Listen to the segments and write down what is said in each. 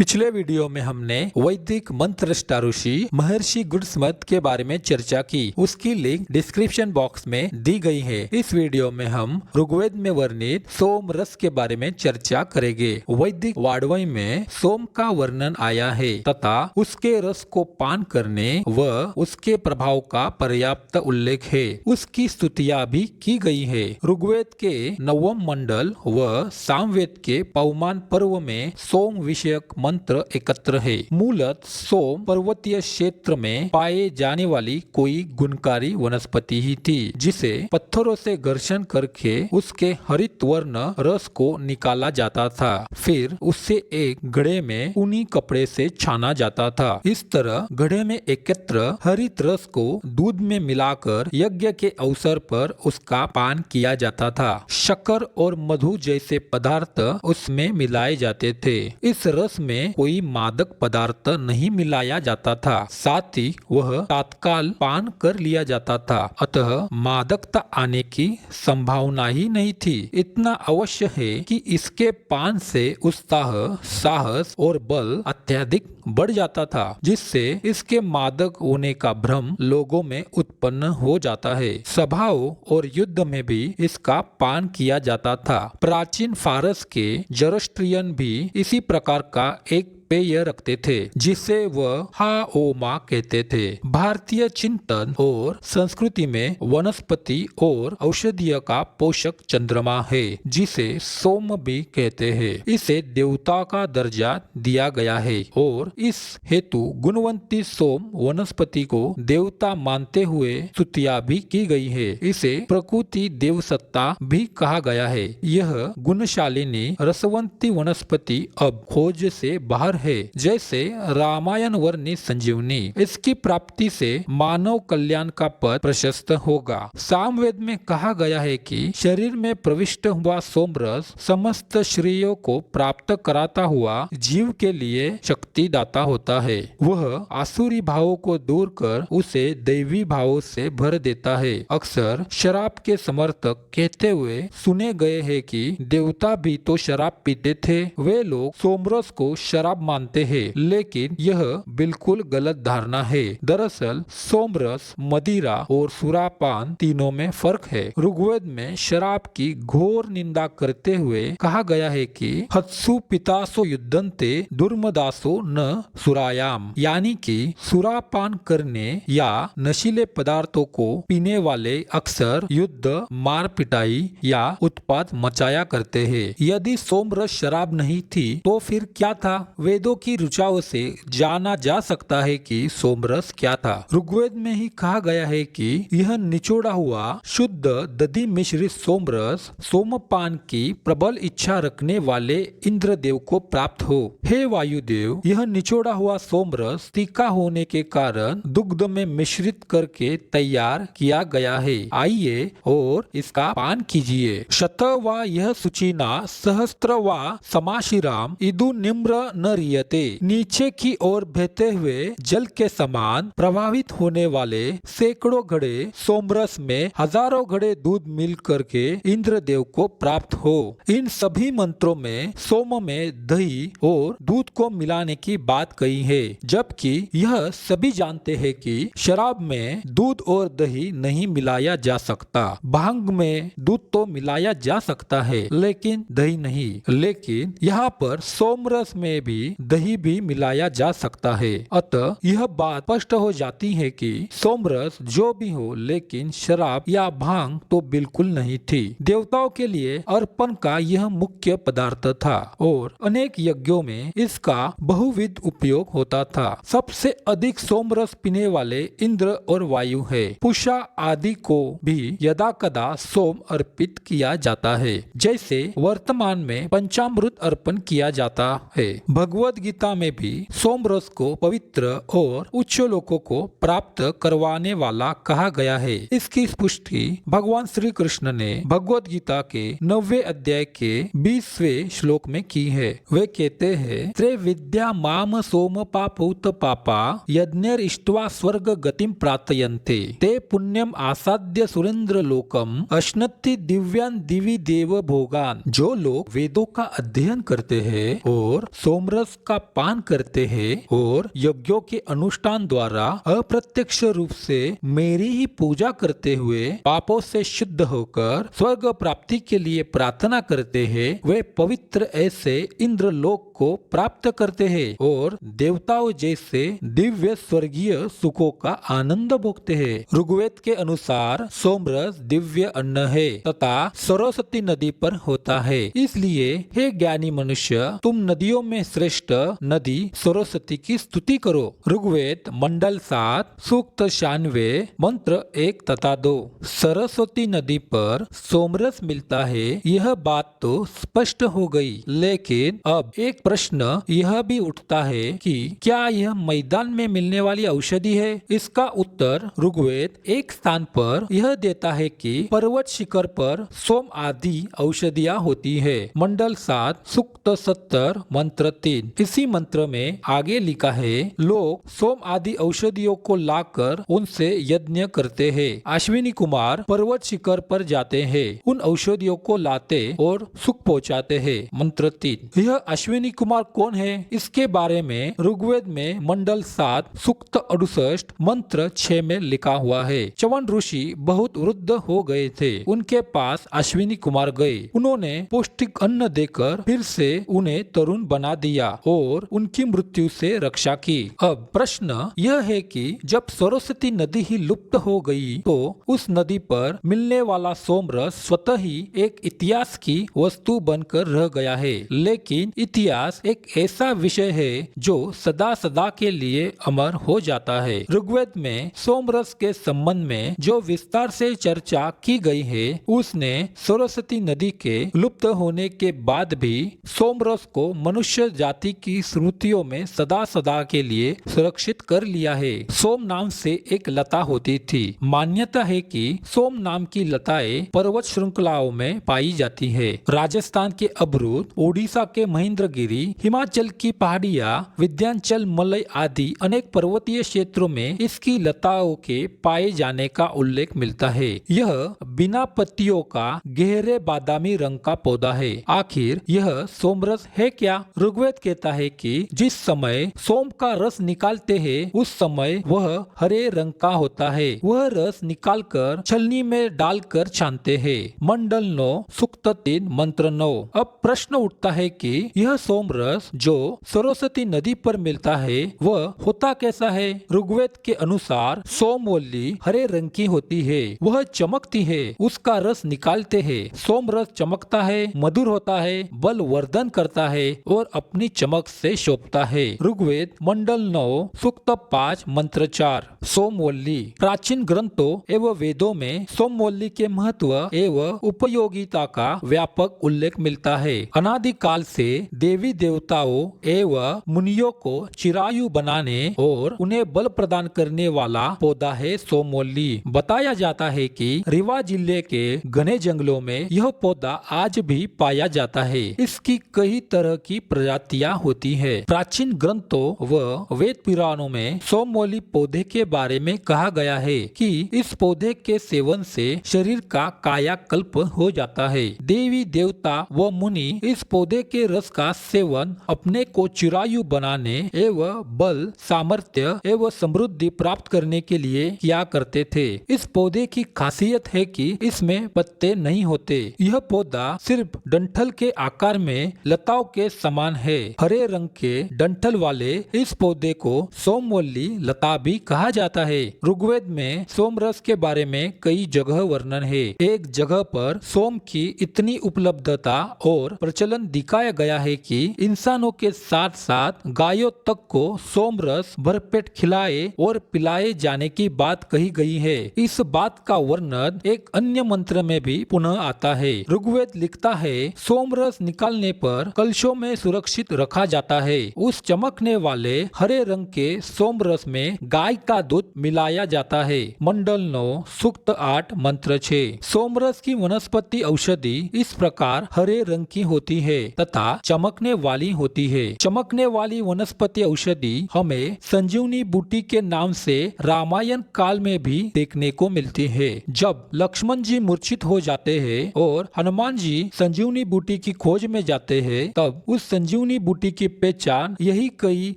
पिछले वीडियो में हमने वैदिक मंत्रष्टा ऋषि महर्षि गुरुसमत के बारे में चर्चा की। उसकी लिंक डिस्क्रिप्शन बॉक्स में दी गई है। इस वीडियो में हम ऋग्वेद में वर्णित सोम रस के बारे में चर्चा करेंगे। वैदिक वाङ्मय में सोम का वर्णन आया है तथा उसके रस को पान करने व उसके प्रभाव का पर्याप्त उल्लेख है। उसकी स्तुतियां भी की गई है। ऋग्वेद के नवम मंडल व सामवेद के पवमान पर्व में सोम विषयक मंत्र एकत्र है। मूलतः सोम पर्वतीय क्षेत्र में पाए जाने वाली कोई गुणकारी वनस्पति ही थी, जिसे पत्थरों से घर्षण करके उसके हरित वर्ण रस को निकाला जाता था। फिर उससे एक घड़े में ऊनी कपड़े से छाना जाता था। इस तरह घड़े में एकत्र हरित रस को दूध में मिलाकर यज्ञ के अवसर पर उसका पान किया जाता था। शक्कर और मधु जैसे पदार्थ उसमें मिलाए जाते थे। इस रस में कोई मादक पदार्थ नहीं मिलाया जाता था, साथ ही वह तत्काल पान कर लिया जाता था, अतः मादकता आने की संभावना ही नहीं थी। इतना अवश्य है कि इसके पान से उत्साह, साहस और बल अत्यधिक बढ़ जाता था, जिससे इसके मादक होने का भ्रम लोगों में उत्पन्न हो जाता है। सभाओं और युद्ध में भी इसका पान किया जाता था। प्राचीन फारस के ज़ोरास्ट्रियन भी इसी प्रकार का एक पेय रखते थे, जिसे वह हाओमा कहते थे। भारतीय चिंतन और संस्कृति में वनस्पति और औषधीय का पोषक चंद्रमा है, जिसे सोम भी कहते हैं। इसे देवता का दर्जा दिया गया है और इस हेतु गुणवंती सोम वनस्पति को देवता मानते हुए स्तुतियां भी की गई है। इसे प्रकृति देवसत्ता भी कहा गया है। यह गुणशालिनी रसवंती वनस्पति अब खोज से बाहर है, जैसे रामायण वर्णित संजीवनी। इसकी प्राप्ति से मानव कल्याण का पथ प्रशस्त होगा। सामवेद में कहा गया है कि शरीर में प्रविष्ट हुआ सोमरस समस्त श्रेयों को प्राप्त कराता हुआ जीव के लिए शक्ति दाता होता है। वह आसुरी भावों को दूर कर उसे दैवी भावों से भर देता है। अक्सर शराब के समर्थक कहते हुए सुने गए हैं कि देवता भी तो शराब पीते थे। वे लोग सोमरस को शराब मानते हैं, लेकिन यह बिल्कुल गलत धारणा है। दरअसल सोमरस, मदिरा और सुरापान तीनों में फर्क है। ऋग्वेद में शराब की घोर निंदा करते हुए कहा गया है कि हत्सु पितासो युद्धन्ते दुर्मदासो न सुरायाम, यानी कि सुरापान करने या नशीले पदार्थों को पीने वाले अक्सर युद्ध, मार पिटाई या उत्पात मचाया करते हैं। यदि सोमरस शराब नहीं थी तो फिर क्या था? वेदों की ऋचाओं से जाना जा सकता है कि सोमरस क्या था। ऋग्वेद में ही कहा गया है कि यह निचोड़ा हुआ शुद्ध दधि मिश्रित सोमरस सोमपान की प्रबल इच्छा रखने वाले इंद्रदेव को प्राप्त हो। हे वायुदेव, यह निचोड़ा हुआ सोमरस तीखा होने के कारण दुग्ध में मिश्रित करके तैयार किया गया है। आइए और इसका पान कीजिए। शत वा यह सुचिना सहस्त्र वा समाशिराम इदु निम्र न रियते। नीचे की ओर बहते हुए जल के समान प्रभावित होने वाले सैकड़ों घड़े सोमरस में हजारों घड़े दूध मिल करके इंद्रदेव को प्राप्त हो। इन सभी मंत्रों में सोम में दही और दूध को मिलाने की बात कही है, जबकि यह सभी जानते हैं कि शराब में दूध और दही नहीं मिलाया जा सकता। भांग में दूध तो मिलाया जा सकता है, लेकिन दही नहीं। लेकिन यहाँ पर सोमरस में भी दही भी मिलाया जा सकता है। अतः यह बात स्पष्ट हो जाती है कि सोमरस जो भी हो, लेकिन शराब या भांग तो बिल्कुल नहीं थी। देवताओं के लिए अर्पण का यह मुख्य पदार्थ था और अनेक यज्ञों में इसका बहुविध उपयोग होता था। सबसे अधिक सोमरस पीने वाले इंद्र और वायु है। पूषा आदि को भी यदा कदा सोम अर्पित किया जाता है, जैसे वर्तमान में पंचामृत अर्पण किया जाता है। भगवद गीता में भी सोमरस को पवित्र और उच्च लोकों को प्राप्त करवाने वाला कहा गया है। इसकी पुष्टि भगवान श्री कृष्ण ने भगवद गीता के 9वें अध्याय के 20वें श्लोक में की है। वे कहते हैं, त्रैविद्या माम सोम पापौत पापा यज्ञर इष्ट्वा स्वर्ग गतिम प्रार्थयन्ते ते पुण्यम आसाद्य सुरेंद्र लोकम अश्नति दिव्यान दिवि देव भोगान। जो लोग वेदों का अध्ययन करते हैं और सोमरस रस का पान करते हैं और यज्ञों के अनुष्ठान द्वारा अप्रत्यक्ष रूप से मेरी ही पूजा करते हुए पापों से शुद्ध होकर स्वर्ग प्राप्ति के लिए प्रार्थना करते हैं, वे पवित्र ऐसे इंद्रलोक को प्राप्त करते हैं और देवताओं जैसे दिव्य स्वर्गीय सुखों का आनंद भोगते हैं। ऋग्वेद के अनुसार सोमरस दिव्य अन्न है तथा सरस्वती नदी पर होता है। इसलिए हे ज्ञानी मनुष्य, तुम नदियों में श्रेष्ठ नदी सरस्वती की स्तुति करो। ऋग्वेद मंडल 7 सूक्त 96 मंत्र 1 तथा 2। सरस्वती नदी पर सोमरस मिलता है, यह बात तो स्पष्ट हो गई, लेकिन अब एक प्रश्न यह भी उठता है कि क्या यह मैदान में मिलने वाली औषधि है? इसका उत्तर ऋग्वेद एक स्थान पर यह देता है कि पर्वत शिखर पर सोम आदि औषधियां होती है। मंडल 7 सूक्त 70 मंत्र 3। इसी मंत्र में आगे लिखा है, लोग सोम आदि औषधियों को लाकर उनसे यज्ञ करते हैं। अश्विनी कुमार पर्वत शिखर पर जाते हैं, उन औषधियों को लाते और सुख पहुँचाते हैं। मंत्र 3। यह अश्विनी कुमार कौन है? इसके बारे में ऋग्वेद में मंडल 7 सूक्त 68 मंत्र 6 में लिखा हुआ है। च्यवन ऋषि बहुत वृद्ध हो गए थे, उनके पास अश्विनी कुमार गए। उन्होंने पौष्टिक अन्न देकर फिर से उन्हें तरुण बना दिया और उनकी मृत्यु से रक्षा की। अब प्रश्न यह है कि जब सरस्वती नदी ही लुप्त हो गई तो उस नदी पर मिलने वाला सोमरस स्वतः ही एक इतिहास की वस्तु बनकर रह गया है। लेकिन इतिहास एक ऐसा विषय है जो सदा सदा के लिए अमर हो जाता है। ऋग्वेद में सोमरस के संबंध में जो विस्तार से चर्चा की गई है, उसने सरस्वती नदी के लुप्त होने के बाद भी सोमरस को मनुष्य जाति की स्मृतियों में सदा सदा के लिए सुरक्षित कर लिया है। सोम नाम से एक लता होती थी। मान्यता है कि सोम नाम की लताएं पर्वत श्रृंखलाओं में पाई जाती है। राजस्थान के अबरूद, ओडिशा के महेंद्रगिरी, हिमाचल की पहाड़ियां, विंध्याचल, मलय आदि अनेक पर्वतीय क्षेत्रों में इसकी लताओं के पाए जाने का उल्लेख मिलता है। यह बिना पत्तियों का गहरे बादामी रंग का पौधा है। आखिर यह सोमरस है क्या? ऋग्वेद कहता है कि जिस समय सोम का रस निकालते हैं उस समय वह हरे रंग का होता है। वह रस निकालकर छलनी में डालकर छानते हैं। मंडल 9 सूक्त 3 मंत्र 9। अब प्रश्न उठता है कि यह सोमरस जो सरस्वती नदी पर मिलता है वह होता कैसा है? ऋग्वेद के अनुसार सोमवल्ली हरे रंग की होती है, वह चमकती है, उसका रस निकालते हैं। सोमरस चमकता है, मधुर होता है, बल वर्धन करता है और अपनी चमक से शोभता है। ऋग्वेद मंडल 9 सूक्त 5 मंत्र 4। सोमवल्ली प्राचीन ग्रंथों एवं वेदों में सोमवल्ली के महत्व एवं उपयोगिता का व्यापक उल्लेख मिलता है। अनादिकाल से देवी देवताओं एवं मुनियों को चिरायु बनाने और उन्हें बल प्रदान करने वाला पौधा है सोमवल्ली। बताया जाता है कि रीवा जिले के घने जंगलों में यह पौधा आज भी पाया जाता है। इसकी कई तरह की प्रजातियां होती है। प्राचीन ग्रंथों व वेद पुराणों में सोमवल्ली पौधे के बारे में कहा गया है कि इस पौधे के सेवन से शरीर का कायाकल्प हो जाता है। देवी देवता व मुनि इस पौधे के रस का सेवन अपने को चिरायु बनाने एवं बल, सामर्थ्य एवं समृद्धि प्राप्त करने के लिए किया करते थे। इस पौधे की खासियत है कि इसमें पत्ते नहीं होते। यह पौधा सिर्फ डंठल के आकार में लताओं के समान है। हरे रंग के डंठल वाले इस पौधे को सोमवल्ली लता भी कहा जाता है। ऋग्वेद में सोमरस के बारे में कई जगह वर्णन है। एक जगह पर सोम की इतनी उपलब्धता और प्रचलन दिखाया गया है कि इंसानों के साथ साथ गायों तक को सोमरस भरपेट खिलाए और पिलाए जाने की बात कही गई है। इस बात का वर्णन एक अन्य मंत्र में भी पुनः आता है। ऋग्वेद लिखता है, सोमरस निकालने पर कलशों में सुरक्षित रखा जाता है। उस चमकने वाले हरे रंग के सोमरस में गाय का दूध मिलाया जाता है। मंडल 9 सूक्त 8 मंत्र 6। सोमरस की वनस्पति औषधि इस प्रकार हरे रंग की होती है तथा चमकने वाली होती है। चमकने वाली वनस्पति औषधि हमें संजीवनी बूटी के नाम से रामायण काल में भी देखने को मिलती है। जब लक्ष्मण जी मूर्छित हो जाते हैं और हनुमान जी संजीवनी बूटी की खोज में जाते हैं, तब उस संजीवनी बूटी की पहचान यही कही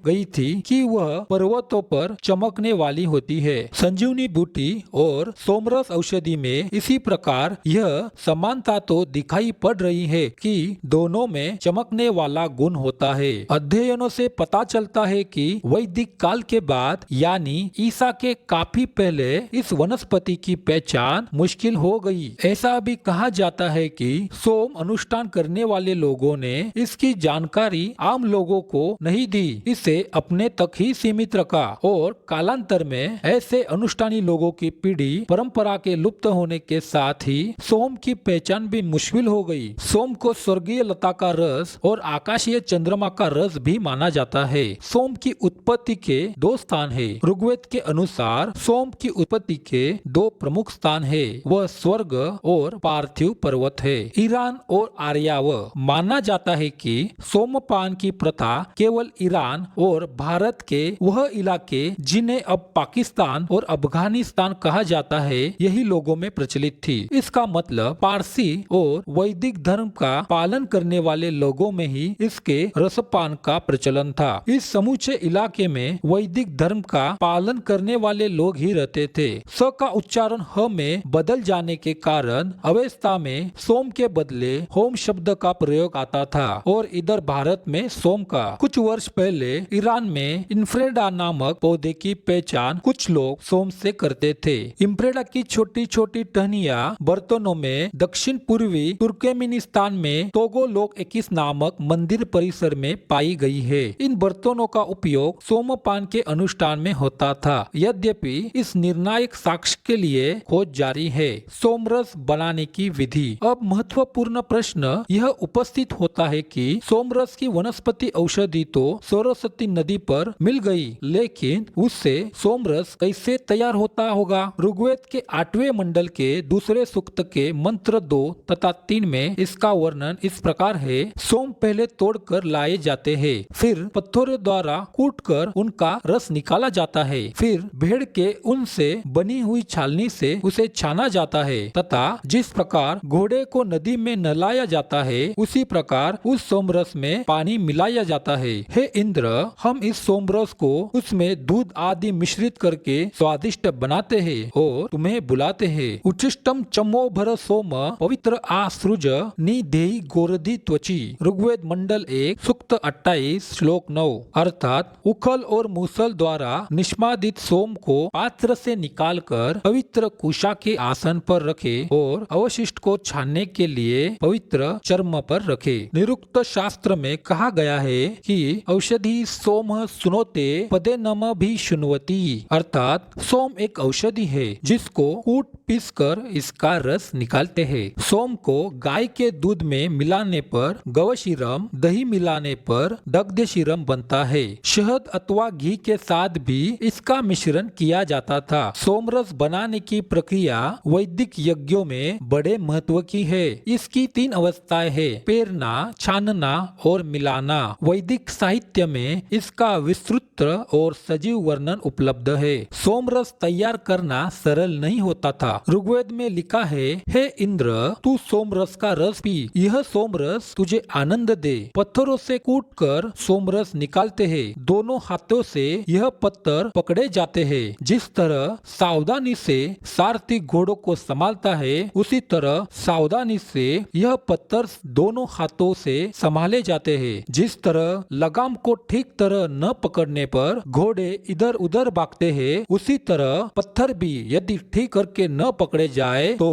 गई थी कि वह पर्वतों पर चमकने वाली होती है। संजीवनी बूटी और सोमरस औषधि में इसी प्रकार यह समानता तो दिखाई पड़ रही है कि दोनों में चमकने वाला गुण होता है। अध्ययनों से पता चलता है कि वैदिक काल के बाद यानी ईसा के काफी पहले इस वनस्पति की पहचान मुश्किल हो गई। ऐसा भी कहा जाता है कि सोम अनुष्ठान करने वाले लोगों ने इसकी जानकारी आम लोगों को नहीं दी, इसे अपने तक ही सीमित रखा और कालांतर में ऐसे अनुष्ठानी लोगों की पीढ़ी परंपरा के लुप्त होने के साथ ही सोम की पहचान भी मुश्किल हो गई। सोम को स्वर्गीय लता का रस और आकाशीय चंद्रमा का रस भी माना जाता है। सोम की उत्पत्ति के दो स्थान है। ऋग्वेद के अनुसार सोम की उत्पत्ति के दो प्रमुख स्थान है, वह स्वर्ग और पार्थिव पर्वत है। ईरान और आर्याव माना जाता है कि सोमपान की प्रथा केवल ईरान और भारत के वह इलाके जिन्हें अब पाकिस्तान और अफगानिस्तान कहा जाता है, यही लोगों में प्रचलित थी। इसका मतलब पारसी और वैदिक धर्म का पालन करने वाले लोगों में ही इसके रसपान का प्रचलन था। इस समूचे इलाके में वैदिक धर्म का पालन करने वाले लोग ही रहते थे। स का उच्चारण ह में बदल जाने के कारण अवस्था में सोम के बदले होम शब्द का प्रयोग आता था और इधर भारत में सोम का। कुछ वर्ष पहले ईरान में इंफ्रेडा नामक पौधे की पहचान कुछ लोग सोम से करते थे। इंफ्रेडा की छोटी छोटी टहनियां बर्तनों में दक्षिण पूर्वी तुर्कमेनिस्तान में तोगो लोक एकिस नामक मंदिर परिसर में पाई गई है। इन बर्तनों का उपयोग सोमपान के अनुष्ठान में होता था। यद्यपि इस निर्णायक साक्ष्य के लिए खोज जारी है। सोमरस बनाने की विधि। अब महत्वपूर्ण प्रश्न यह उपस्थित होता है कि सोमरस की वनस्पति औषधि तो सरस्वती नदी पर मिल गई, लेकिन उससे सोमरस कैसे तैयार होता होगा? ऋग्वेद के 8वें मंडल के दूसरे सूक्त के मंत्र 2 तथा 3 में इसका वर्णन इस प्रकार है। सोम पहले तोड़कर लाए जाते हैं, फिर पत्थरों द्वारा कूटकर उनका रस निकाला जाता है, फिर भेड़ के ऊन से बनी हुई छालनी से उसे छाना जाता है तथा जिस प्रकार घोड़े को नदी में नहलाया जाता है, उसी प्रकार उस सोमरस में पानी मिलाया जाता है। हे इंद्र, हम इस सोमरस को उसमें दूध आदि मिश्रित करके स्वादिष्ट बनाते हैं और तुम्हें बुलाते हैं। उच्चिष्टम चमो भर सोम पवित्र आसृज निधेयी गोरधि त्वची। ऋग्वेद मंडल 1 सूक्त 28 श्लोक 9। अर्थात उखल और मूसल द्वारा निष्पादित सोम को पात्र से निकालकर पवित्र कुशा के आसन पर रखे और अवशिष्ट को छानने के लिए पवित्र चर्म पर रखे। निरुक्त शास्त्र में कहा गया है कि औषधि सोम सुनोते पदे नम भी सुनवती, अर्थात सोम एक औषधि है जिसको कूट पीस कर इसका रस निकालते हैं। सोम को गाय के दूध में मिलाने पर गवशीरम, दही मिलाने पर दग्धशीरम बनता है। शहद अथवा घी के साथ भी इसका मिश्रण किया जाता था। सोमरस बनाने की प्रक्रिया वैदिक यज्ञों में बड़े महत्व की है। इसकी 3 अवस्थाएं है, पेरना, छानना और मिलाना। वैदिक साहित्य में इसका विस्तृत और सजीव वर्णन उपलब्ध है। सोमरस तैयार करना सरल नहीं होता था। ऋग्वेद में लिखा है, हे इंद्र, तू सोमरस का रस पी, यह सोमरस तुझे आनंद दे। पत्थरों से कूटकर सोमरस निकालते हैं। दोनों हाथों से यह पत्थर पकड़े जाते हैं। जिस तरह सावधानी से सारथी घोड़ों को संभालता है, उसी तरह सावधानी से यह पत्थर दोनों हाथों से संभाले जाते हैं। जिस तरह लगाम को ठीक तरह न पकड़ने पर घोड़े इधर उधर भागते हैं, उसी तरह पत्थर भी यदि ठीक करके न पकड़े जाए तो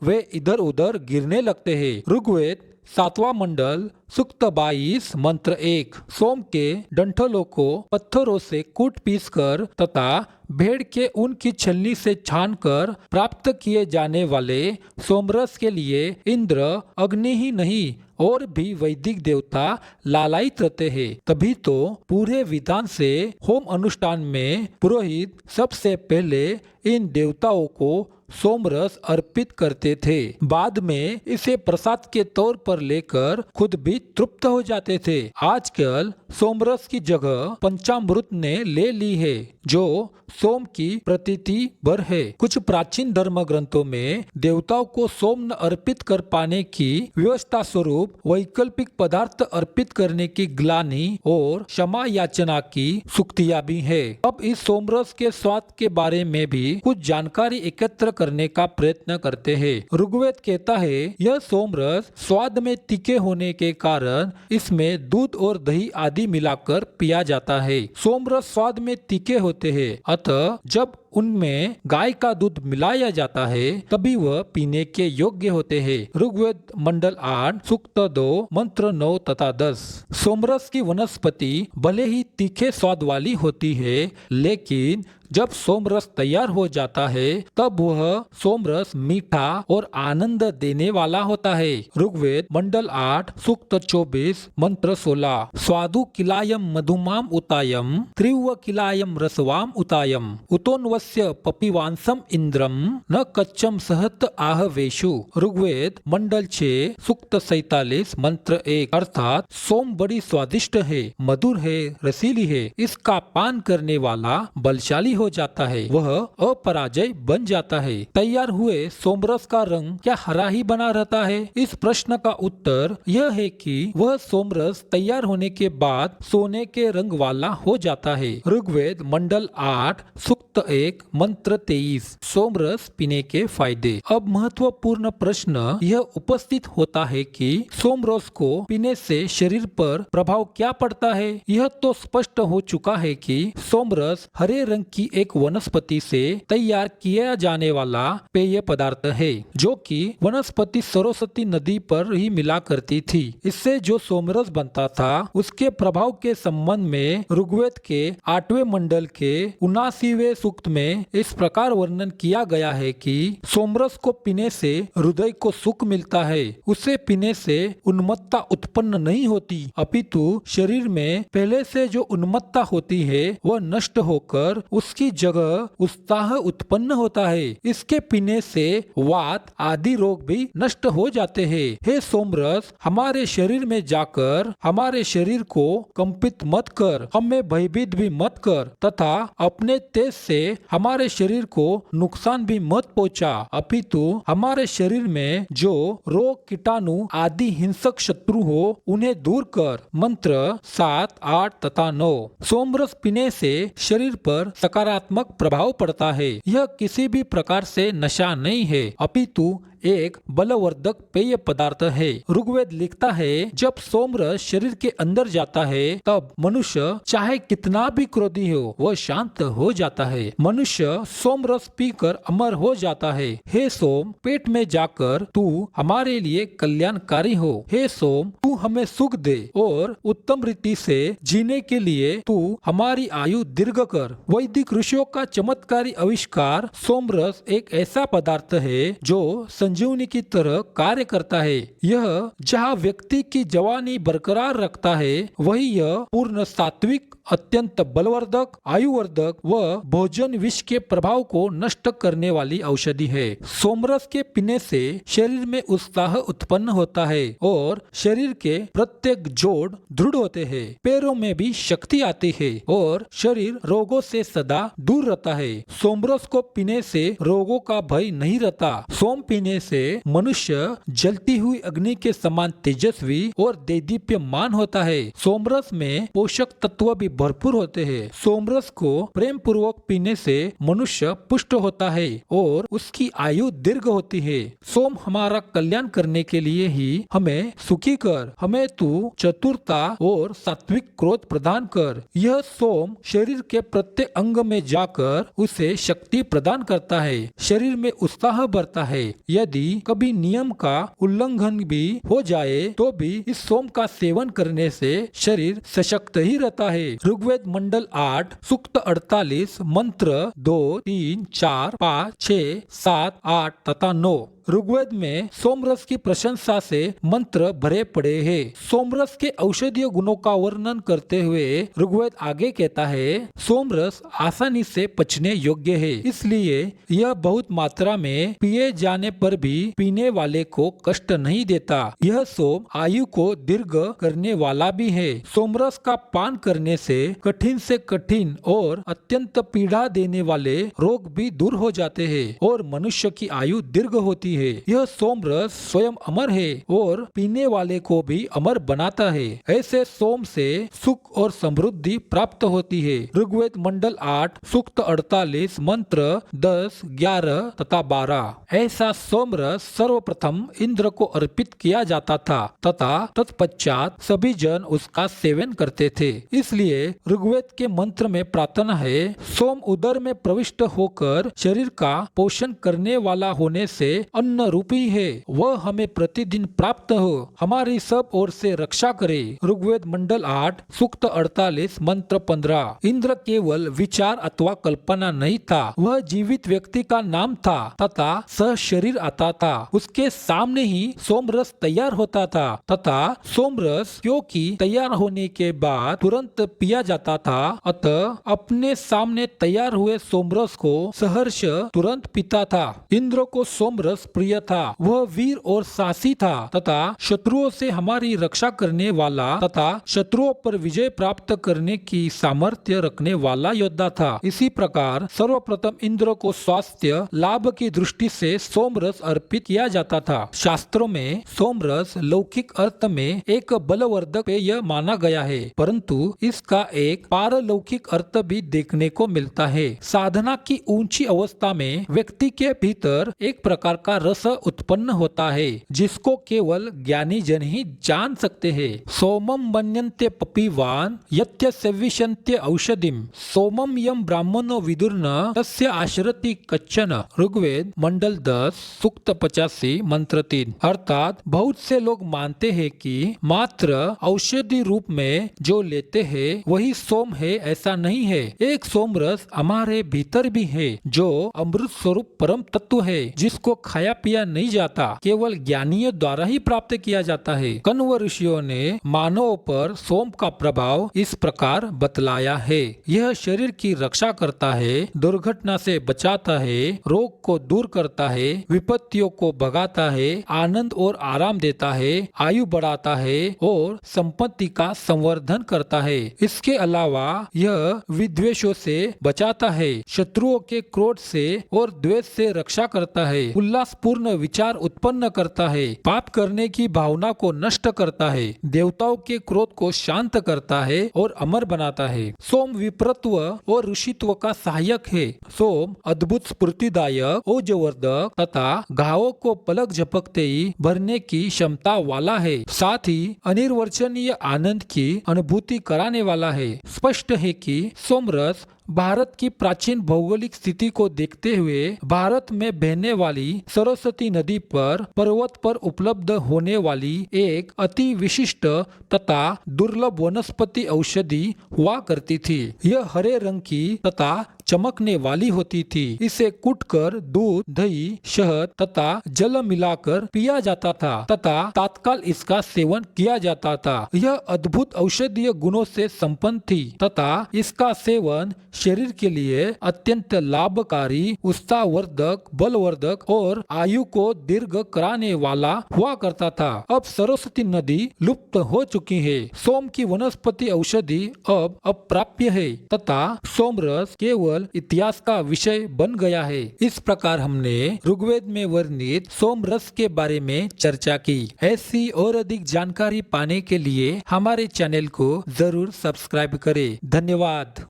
वे इधर उधर गिरने लगते हैं। ऋग्वेद 7वां मंडल सूक्त 22 मंत्र 1। सोम के डंठलों को पत्थरों से कूट पीस कर तथा भेड़ के ऊन की छलनी से छानकर प्राप्त किए जाने वाले सोमरस के लिए इंद्र अग्नि ही नहीं और भी वैदिक देवता लालायित रहते हैं। तभी तो पूरे विधान से होम अनुष्ठान में पुरोहित सबसे पहले इन देवताओं को सोमरस अर्पित करते थे। बाद में इसे प्रसाद के तौर पर लेकर खुद भी तृप्त हो जाते थे। आजकल सोमरस की जगह पंचामृत ने ले ली है, जो सोम की प्रतीति भर है। कुछ प्राचीन धर्म ग्रंथों में देवताओं को सोम अर्पित कर पाने की व्यवस्था स्वरूप वैकल्पिक पदार्थ अर्पित करने की ग्लानि और क्षमा याचना की सूक्तियां भी है। अब इस सोमरस के स्वाद के बारे में भी कुछ जानकारी एकत्र करने का प्रयत्न करते हैं। ऋग्वेद कहता है, यह सोमरस स्वाद में तीखे होने के कारण इसमें दूध और दही आदि मिलाकर पिया जाता है। सोमरस स्वाद में तीखे होते हैं, अतः जब उनमें गाय का दूध मिलाया जाता है तभी वह पीने के योग्य होते हैं। ऋग्वेद मंडल 8 सूक्त 2 मंत्र 9 तथा 10। सोमरस की वनस्पति भले ही तीखे स्वाद वाली होती है, लेकिन जब सोमरस तैयार हो जाता है तब वह सोमरस मीठा और आनंद देने वाला होता है। ऋग्वेद मंडल 8 सूक्त 24 मंत्र 16। स्वादु किलायम मधुमाम उतायम त्रिव किलायम रसवाम उतायम उतोन्वस्य पपिवांसम इंद्रम न कच्चम सहत आहवेशु। ऋग्वेद मंडल 6 सूक्त 47 मंत्र 1। अर्थात सोम बड़ी स्वादिष्ट है, मधुर है, रसीली है। इसका पान करने वाला बलशाली हो जाता है, वह अपराजय बन जाता है। तैयार हुए सोमरस का रंग क्या हरा ही बना रहता है? इस प्रश्न का उत्तर यह है कि वह सोमरस तैयार होने के बाद सोने के रंग वाला हो जाता है। ऋग्वेद मंडल 8 सूक्त 1 मंत्र 23। सोमरस पीने के फायदे। अब महत्वपूर्ण प्रश्न यह उपस्थित होता है कि सोमरस को पीने से शरीर पर प्रभाव क्या पड़ता है? यह तो स्पष्ट हो चुका है कि सोमरस हरे रंग की एक वनस्पति से तैयार किया जाने वाला पेय पदार्थ है, जो कि वनस्पति सरस्वती नदी पर ही मिला करती थी। इससे जो सोमरस बनता था उसके प्रभाव के संबंध में ऋग्वेद के 8वें मंडल के 79वें सूक्त में इस प्रकार वर्णन किया गया है कि सोमरस को पीने से हृदय को सुख मिलता है। उसे पीने से उन्मत्तता उत्पन्न नहीं होती, अपितु शरीर में पहले से जो उन्मत्तता होती है वह नष्ट होकर उसकी जगह उत्साह उत्पन्न होता है। इसके पीने से वात आदि रोग भी नष्ट हो जाते हैं। हे सोमरस, हमारे शरीर में जाकर हमारे शरीर को कंपित मत कर, हमें भयभीत भी मत कर तथा अपने तेज से हमारे शरीर को नुकसान भी मत पहुंचा, अपितु हमारे शरीर में जो रोग कीटाणु आदि हिंसक शत्रु हो उन्हें दूर कर। मंत्र 7, 8 तथा 9। सोमरस पीने से शरीर पर सकारात्मक प्रभाव पड़ता है। यह किसी भी प्रकार से नशा नहीं है, अपितु एक बलवर्धक पेय पदार्थ है। ऋग्वेद लिखता है, जब सोमरस शरीर के अंदर जाता है तब मनुष्य चाहे कितना भी क्रोधी हो वह शांत हो जाता है। मनुष्य सोमरस पीकर अमर हो जाता है। हे सोम, पेट में जाकर तू हमारे लिए कल्याणकारी हो। हे सोम, तू हमें सुख दे और उत्तम रीति से जीने के लिए तू हमारी आयु दीर्घ कर। वैदिक ऋषियों का चमत्कारी आविष्कार सोमरस एक ऐसा पदार्थ है जो संजीवनी की तरह कार्य करता है। यह जहाँ व्यक्ति की जवानी बरकरार रखता है, वही यह पूर्ण सात्विक, अत्यंत बलवर्धक, आयुवर्धक व भोजन विष के प्रभाव को नष्ट करने वाली औषधि है। सोमरस के पीने से शरीर में उत्साह उत्पन्न होता है और शरीर के प्रत्येक जोड़ दृढ़ होते हैं। पैरों में भी शक्ति आती है और शरीर रोगों से सदा दूर रहता है। सोमरस को पीने से रोगों का भय नहीं रहता। सोम पीने से मनुष्य जलती हुई अग्नि के समान तेजस्वी और देदीप्यमान होता है। सोमरस में पोषक तत्व भी भरपूर होते हैं। सोमरस को प्रेम पूर्वक पीने से मनुष्य पुष्ट होता है और उसकी आयु दीर्घ होती है। सोम हमारा कल्याण करने के लिए ही हमें सुखी कर, हमें तू चतुरता और सात्विक क्रोध प्रदान कर। यह सोम शरीर के प्रत्येक अंग में जाकर उसे शक्ति प्रदान करता है, शरीर में उत्साह बढ़ता है। यदि कभी नियम का उल्लंघन भी हो जाए तो भी इस सोम का सेवन करने से शरीर सशक्त ही रहता है। ऋग्वेद मंडल 8 सूक्त 48 मंत्र 2, 3, 4, 5, 6, 7, 8 तथा 9। ऋग्वेद में सोमरस की प्रशंसा से मंत्र भरे पड़े हैं। सोमरस के औषधीय गुणों का वर्णन करते हुए ऋग्वेद आगे कहता है, सोमरस आसानी से पचने योग्य है, इसलिए यह बहुत मात्रा में पिए जाने पर भी पीने वाले को कष्ट नहीं देता। यह सोम आयु को दीर्घ करने वाला भी है। सोमरस का पान करने से कठिन और अत्यंत पीड़ा देने वाले रोग भी दूर हो जाते हैं और मनुष्य की आयु दीर्घ होती है। यह सोमरस स्वयं अमर है और पीने वाले को भी अमर बनाता है। ऐसे सोम से सुख और समृद्धि प्राप्त होती है। ऋग्वेद मंडल 8 सूक्त 48 मंत्र 10, 11 तथा 12। ऐसा सोमरस सर्वप्रथम इंद्र को अर्पित किया जाता था तथा तत्पश्चात सभी जन उसका सेवन करते थे। इसलिए ऋग्वेद के मंत्र में प्रार्थना है, सोम उदर में प्रविष्ट होकर शरीर का पोषण करने वाला होने से अन्न रूपी है, वह हमें प्रतिदिन प्राप्त हो, हमारी सब ओर से रक्षा करे। ऋग्वेद मंडल 8 सूक्त 48 मंत्र 15। इंद्र केवल विचार अथवा कल्पना नहीं था, वह जीवित व्यक्ति का नाम था तथा सह शरीर आता था। उसके सामने ही सोमरस तैयार होता था तथा सोमरस क्योंकि तैयार होने के बाद तुरंत पिया जाता था, अतः अपने सामने तैयार हुए सोमरस को सहर्ष तुरंत पीता था। इंद्र को सोमरस प्रिय था, वह वीर और साहसी था तथा शत्रुओं से हमारी रक्षा करने वाला तथा शत्रुओं पर विजय प्राप्त करने की सामर्थ्य रखने वाला योद्धा था। इसी प्रकार सर्वप्रथम इंद्र को स्वास्थ्य लाभ की दृष्टि से सोमरस अर्पित किया जाता था। शास्त्रों में सोमरस लौकिक अर्थ में एक बलवर्धक पेय माना गया है, परंतु इसका एक पारलौकिक अर्थ भी देखने को मिलता है। साधना की ऊंची अवस्था में व्यक्ति के भीतर एक प्रकार का रस उत्पन्न होता है, जिसको केवल ज्ञानी जन ही जान सकते हैं। सोमम मन्यन्ते पपिवान यत्य सेविष्यन्ते औषधिम सोमम यम ब्राह्मणो विदुर्न तस्य आश्रति कच्चन। ऋग्वेद मंडल 10 सूक्त 85 मंत्र 3। अर्थात बहुत से लोग मानते हैं कि मात्र औषधि रूप में जो लेते हैं वही सोम है, ऐसा नहीं है। एक सोमरस हमारे भीतर भी है जो अमृत स्वरूप परम तत्व है, जिसको खाया पिया नहीं जाता, केवल ज्ञानियों द्वारा ही प्राप्त किया जाता है। कण्व ऋषियों ने मानव पर सोम का प्रभाव इस प्रकार बतलाया है, यह शरीर की रक्षा करता है, दुर्घटना से बचाता है, रोग को दूर करता है, विपत्तियों को भगाता है, आनंद और आराम देता है, आयु बढ़ाता है और संपत्ति का संवर्धन करता है। इसके अलावा यह विद्वेषों से बचाता है, शत्रुओं के क्रोध से और द्वेष से रक्षा करता है, उल्लासपूर्ण विचार उत्पन्न करता है, पाप करने की भावना को नष्ट करता है, देवताओं के क्रोध को शांत करता है और अमर बनाता है। सोम विप्रत्व और ऋषित्व का सहायक है। सोम अद्भुत स्फूर्तिदायक, ओजवर्धक तथा घावों को पलक झपकते ही भरने की क्षमता वाला है, साथ ही अनिर्वचनीय आनंद की अनुभूति कराने वाला है। स्पष्ट है कि सोमरस भारत की प्राचीन भौगोलिक स्थिति को देखते हुए भारत में बहने वाली सरस्वती नदी पर पर्वत पर उपलब्ध होने वाली एक अति विशिष्ट तथा दुर्लभ वनस्पति औषधि हुआ करती थी। यह हरे रंग की तथा चमकने वाली होती थी। इसे कूटकर दूध, दही, शहद तथा जल मिलाकर पिया जाता था तथा तत्काल इसका सेवन किया जाता था। यह अद्भुत औषधीय गुणों से संपन्न थी तथा इसका सेवन शरीर के लिए अत्यंत लाभकारी, उत्साहवर्धक, बलवर्धक और आयु को दीर्घ कराने वाला हुआ करता था। अब सरस्वती नदी लुप्त हो चुकी है। सोम की वनस्पति औषधि अब अप्राप्य है तथा सोमरस केवल इतिहास का विषय बन गया है। इस प्रकार हमने ऋग्वेद में वर्णित सोमरस के बारे में चर्चा की। ऐसी और अधिक जानकारी पाने के लिए हमारे चैनल को जरूर सब्सक्राइब करें। धन्यवाद।